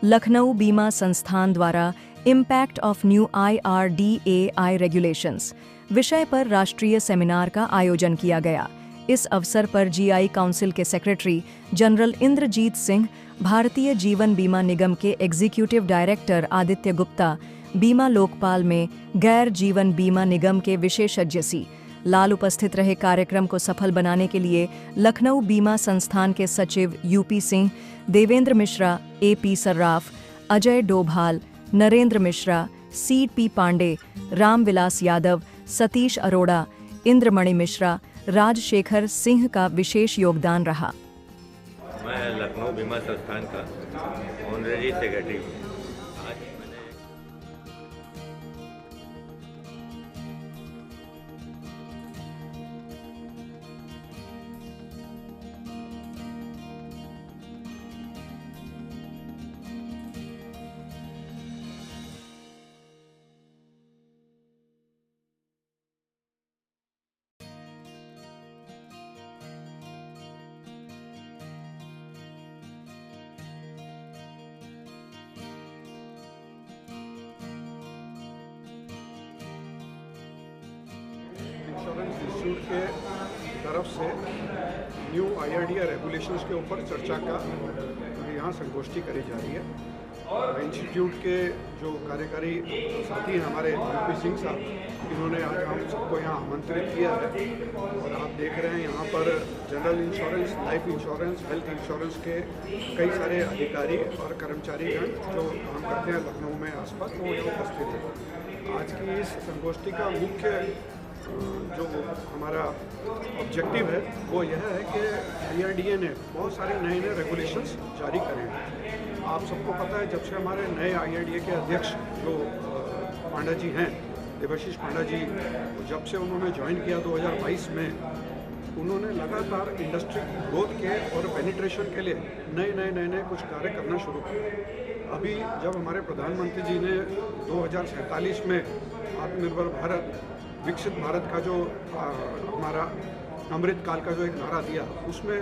लखनऊ बीमा संस्थान द्वारा impact of new IRDAI regulations विषय पर राष्ट्रीय सेमिनार का आयोजन किया गया। इस अवसर पर GI काउंसिल के सेक्रेटरी जनरल इंद्रजीत सिंह, भारतीय जीवन बीमा निगम के एग्जीक्यूटिव डायरेक्टर आदित्य गुप्ता, बीमा लोकपाल में गैर जीवन बीमा निगम के विशेषज्ञ सी लाल उपस्थित रहे। कार्यक्रम को सफल बनाने के लिए लखनऊ बीमा संस्थान के सचिव UP Singh, Devendra Mishra, AP Sarraf, Ajay Doval, Narendra Mishra, CP Pandey, Ramvilas Yadav, Satish Arora, Indramani Mishra, Rajshekhar Singh का विशेष योगदान रहा। मैं लखनऊ बीमा संस्थान का ऑनरेरी सेक्रेटरी हूँ। इंश्योरेंस इंस्टीट्यूट के तरफ से न्यू IRDAI रेगुलेशंस के ऊपर चर्चा का यहाँ संगोष्ठी करी जा रही है। इंस्टीट्यूट के जो कार्यकारी साथी हैं हमारे UP सिंह साहब, इन्होंने आज हम सबको यहाँ आमंत्रित किया है और आप देख रहे हैं यहाँ पर general insurance, life insurance, health insurance के कई सारे अधिकारी और कर्मचारीगण जो काम करते हैं लखनऊ में आसपास, वो यहाँ उपस्थित हैं। आज की इस संगोष्ठी का मुख्य जो हमारा ऑब्जेक्टिव है वो यह है कि IRDAI ने बहुत सारे नए रेगुलेशंस जारी करे हैं। आप सबको पता है, जब से हमारे नए IRDAI के अध्यक्ष जो पांडा जी हैं, देवाशीष पांडा जी, जब से उन्होंने ज्वाइन किया 2022 में, उन्होंने लगातार इंडस्ट्री की ग्रोथ के और पेनिट्रेशन के लिए नए कुछ कार्य करना शुरू किया। अभी जब हमारे प्रधानमंत्री जी ने 2047 में आत्मनिर्भर भारत, विकसित भारत का जो हमारा अमृत काल का जो एक नारा दिया, उसमें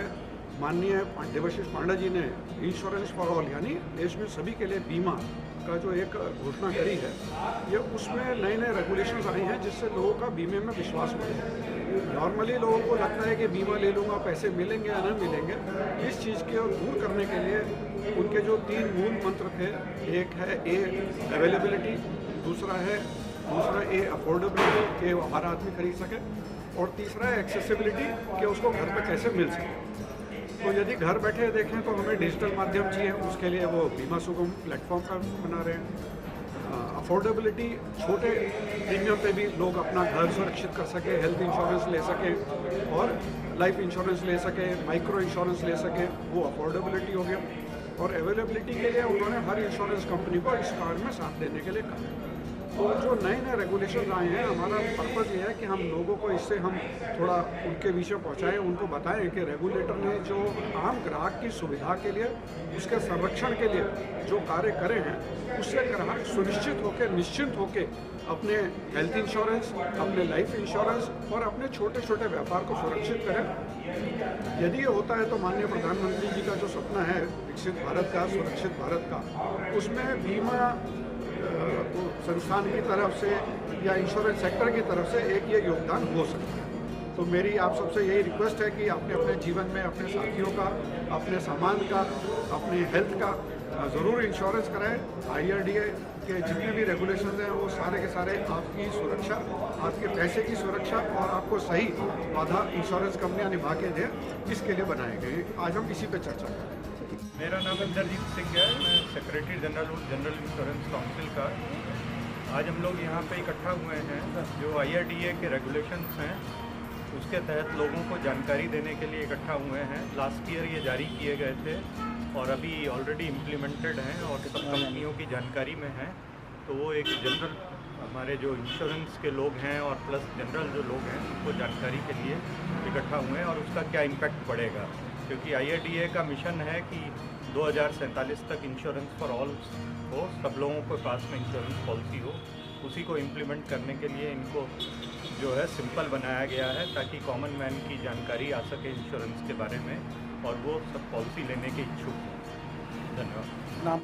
माननीय देवाशीष पांडा जी ने इंश्योरेंस फॉर ऑल, यानी देश में सभी के लिए बीमा का जो एक घोषणा करी है, ये उसमें नए रेगुलेशंस आए हैं जिससे लोगों का बीमे में विश्वास बढ़े। नॉर्मली लोगों को लगता है कि बीमा ले लूँगा, पैसे मिलेंगे या नहीं मिलेंगे। इस चीज़ को दूर करने के लिए उनके जो 3 मूल मंत्र थे, एक है अवेलेबिलिटी, दूसरा ए अफोर्डेबिलिटी कि वो हर आदमी खरीद सके, और तीसरा है एक्सेसिबिलिटी कि उसको घर पे कैसे मिल सके। तो यदि घर बैठे देखें तो हमें डिजिटल माध्यम चाहिए, उसके लिए वो बीमा सुगम प्लेटफॉर्म पर बना रहे हैं। अफोर्डेबिलिटी, छोटे प्रीमियम पे भी लोग अपना घर सुरक्षित कर सके, हेल्थ इंश्योरेंस ले सके और लाइफ इंश्योरेंस ले सके, माइक्रो इंश्योरेंस ले सके, वो अफोर्डेबिलिटी हो गया। और अवेलेबिलिटी के लिए उन्होंने हर इंश्योरेंस कंपनी को इस कार्ड में साथ देने के लिए कहा। तो जो नए रेगुलेशन आए हैं, हमारा पर्पज़ ये है कि हम लोगों को इससे हम थोड़ा उनके विषय पहुंचाएं, उनको बताएं कि रेगुलेटर ने जो आम ग्राहक की सुविधा के लिए, उसके संरक्षण के लिए जो कार्य करे हैं, उससे ग्राहक सुनिश्चित होकर, निश्चिंत होकर अपने हेल्थ इंश्योरेंस, अपने लाइफ इंश्योरेंस और अपने छोटे व्यापार को सुरक्षित करें। यदि ये होता है तो माननीय प्रधानमंत्री जी का जो सपना है विकसित भारत का, सुरक्षित भारत का, उसमें बीमा संस्थान की तरफ से या इंश्योरेंस सेक्टर की तरफ से एक ये योगदान हो सकता है। तो मेरी आप सबसे यही रिक्वेस्ट है कि आपने अपने जीवन में अपने साथियों का, अपने सामान का, अपने हेल्थ का ज़रूर इंश्योरेंस कराएं। IRDAI के जितने भी रेगुलेशंस हैं वो सारे के सारे आपकी सुरक्षा, आपके पैसे की सुरक्षा और आपको सही बाधा इंश्योरेंस कंपनियां निभा के दें, इसके लिए बनाए गए। आज हम इसी पे चर्चा करें। मेरा नाम इंद्रजीत सिंह है, मैं सेक्रेटरी जनरल इंश्योरेंस काउंसिल का। आज हम लोग यहाँ पे इकट्ठा हुए हैं, जो IRDAI के रेगुलेशंस हैं उसके तहत लोगों को जानकारी देने के लिए इकट्ठा हुए हैं। लास्ट ईयर ये जारी किए गए थे और अभी ऑलरेडी इम्प्लीमेंटेड हैं और सब कंपनियों की जानकारी में हैं। तो वो एक जनरल हमारे जो इंश्योरेंस के लोग हैं और प्लस जनरल जो लोग हैं उनको जानकारी के लिए इकट्ठा हुए हैं और उसका क्या इम्पैक्ट पड़ेगा, क्योंकि IRDAI का मिशन है कि 2047 तक इंश्योरेंस फॉर ऑल हो, सब लोगों के पास में इंश्योरेंस पॉलिसी हो। उसी को इम्प्लीमेंट करने के लिए इनको जो है सिंपल बनाया गया है ताकि कॉमन मैन की जानकारी आ सके इंश्योरेंस के बारे में और वो सब पॉलिसी लेने के इच्छुक हों।